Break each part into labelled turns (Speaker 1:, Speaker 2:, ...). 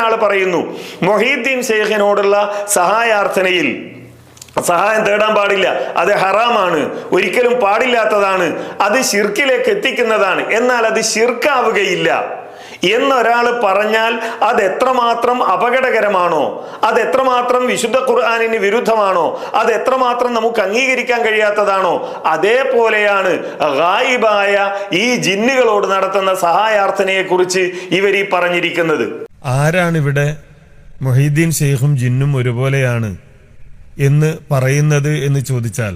Speaker 1: ആള് പറയുന്നു മൊഹീദ്ദീൻ ശൈഖിനോടുള്ള സഹായാർത്ഥനയിൽ സഹായം തേടാൻ പാടില്ല, അത് ഹറാമാണ്, ഒരിക്കലും പാടില്ലാത്തതാണ്, അത് ശിർക്കിലേക്ക് എത്തിക്കുന്നതാണ്. എന്നാൽ അത് ശിർക്കാവുകയില്ല എന്നൊരാൾ പറഞ്ഞാൽ അത് എത്രമാത്രം അപകടകരമാണോ, അത് എത്രമാത്രം വിശുദ്ധ ഖുർആനിന് വിരുദ്ധമാണോ, അത് എത്രമാത്രം നമുക്ക് അംഗീകരിക്കാൻ കഴിയാത്തതാണോ, അതേപോലെയാണ് ഗായിബായ ഈ ജിന്നുകളോട് നടത്തുന്ന സഹായാർത്ഥനയെ കുറിച്ച് ഇവർ ഈ പറഞ്ഞിരിക്കുന്നത്.
Speaker 2: ആരാണിവിടെ മൊഹീദ്ദീൻ ശൈഖും ജിന്നും ഒരുപോലെയാണ് എന്ന് പറയുന്നത് എന്ന് ചോദിച്ചാൽ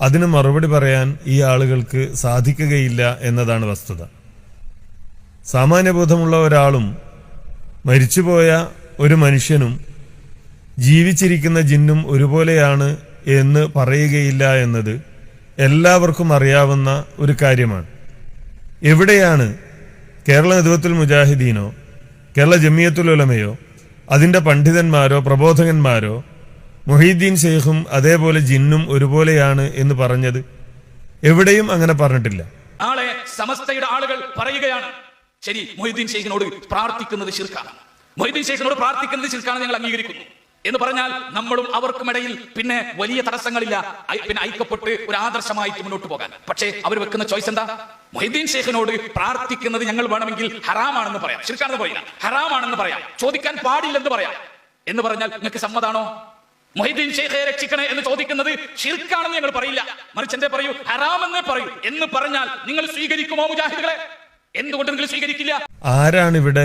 Speaker 2: അതിന് മറുപടി പറയാൻ ഈ ആളുകൾക്ക് സാധിക്കുകയില്ല എന്നതാണ് വസ്തുത. സാമാന്യബോധമുള്ള ഒരാളും മരിച്ചുപോയ ഒരു മനുഷ്യനും ജീവിച്ചിരിക്കുന്ന ജിന്നും ഒരുപോലെയാണ് എന്ന് പറയുകയില്ല എന്നത് എല്ലാവർക്കും അറിയാവുന്ന ഒരു കാര്യമാണ്. എവിടെയാണ് കേരള നദ്വത്തുൽ മുജാഹിദീനോ കേരള ജമിയത്തുൽ ഉലമയോ അതിൻ്റെ പണ്ഡിതന്മാരോ പ്രബോധകന്മാരോ മൊഹീദ്ദീൻ ശൈഖും അതേപോലെ ജിന്നും ഒരുപോലെയാണ് എന്ന് പറഞ്ഞത്? എവിടെയും അങ്ങനെ പറഞ്ഞിട്ടില്ല.
Speaker 3: ആളെ സമസ്തയുടെ ആളുകൾ പറയുകയാണ്, ശരി, മൊഹീദ്ദീൻ ശൈഖിനോട് പ്രാർത്ഥിക്കുന്നത് ശിർക്കാണ്, മൊഹീദ്ദീൻ ശൈഖിനോട് പ്രാർത്ഥിക്കുന്നത് ശിർക്കാണ്, ഞങ്ങൾ അംഗീകരിക്കുന്നു എന്ന് പറഞ്ഞാൽ നമ്മളും അവർക്കുമിടയിൽ പിന്നെ വലിയ തടസ്സങ്ങളില്ല, പിന്നെ ഐക്യപ്പെട്ട് ഒരു ആദർശമായിട്ട് മുന്നോട്ട് പോകാൻ. പക്ഷേ അവർ വെക്കുന്ന ചോയ്സ് എന്താ? മൊഹീദ്ദീൻ ശൈഖിനോട് പ്രാർത്ഥിക്കുന്നത് ഞങ്ങൾ വേണമെങ്കിൽ ഹറാമാണെന്ന് പറയാം, ശിർക്കാണെന്ന് പറയാം, ഹറാമാണെന്ന് പറയാം, ചോദിക്കാൻ പാടില്ലെന്ന് പറയാം എന്ന് പറഞ്ഞാൽ നിങ്ങൾക്ക് സമ്മതാണോ? മൊഹീദ്ദീൻ ശൈഖെ രക്ഷിക്കണേ എന്ന് ചോദിക്കുന്നത് ശിർക്കാണെന്ന് ഞങ്ങൾ പറയില്ല, മറിച്ച് എന്തേ പറയൂ, ഹറാമെന്നേ പറയൂ എന്ന് പറഞ്ഞാൽ നിങ്ങൾ സ്വീകരിക്കുമോ മുജാഹിദുകളെ? എന്തുകൊണ്ട് നിങ്ങൾ സ്വീകരിക്കില്ല?
Speaker 2: ആരാണിവിടെ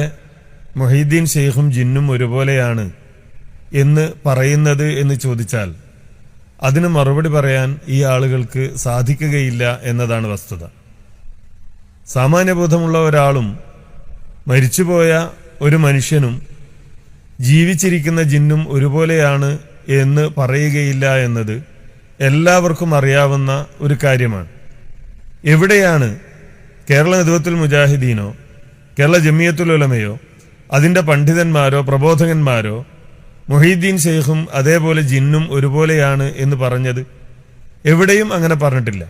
Speaker 2: മൊഹീദ്ദീൻ ശൈഖും ജിന്നും ഒരുപോലെയാണ് എന്ന് പറയുന്നത് എന്ന് ചോദിച്ചാൽ അതിന് മറുപടി പറയാൻ ഈ ആളുകൾക്ക് സാധിക്കുകയില്ല എന്നതാണ് വസ്തുത. സാമാന്യബോധമുള്ള ഒരാളും മരിച്ചുപോയ ഒരു മനുഷ്യനും ജീവിച്ചിരിക്കുന്ന ജിന്നും ഒരുപോലെയാണ് എന്ന് പറയുകയില്ല എന്നത് എല്ലാവർക്കും അറിയാവുന്ന ഒരു കാര്യമാണ്. എവിടെയാണ് കേരള നദ്വത്തുൽ മുജാഹിദീനോ കേരള ജമിയത്തുൽ ഉലമയോ അതിൻ്റെ പണ്ഡിതന്മാരോ പ്രബോധകന്മാരോ മൊഹീദ്ദീൻ ശൈഖും അതേപോലെ ജിന്നും ഒരുപോലെയാണ് എന്ന് പറഞ്ഞത്? എവിടെയും അങ്ങനെ പറഞ്ഞിട്ടില്ല.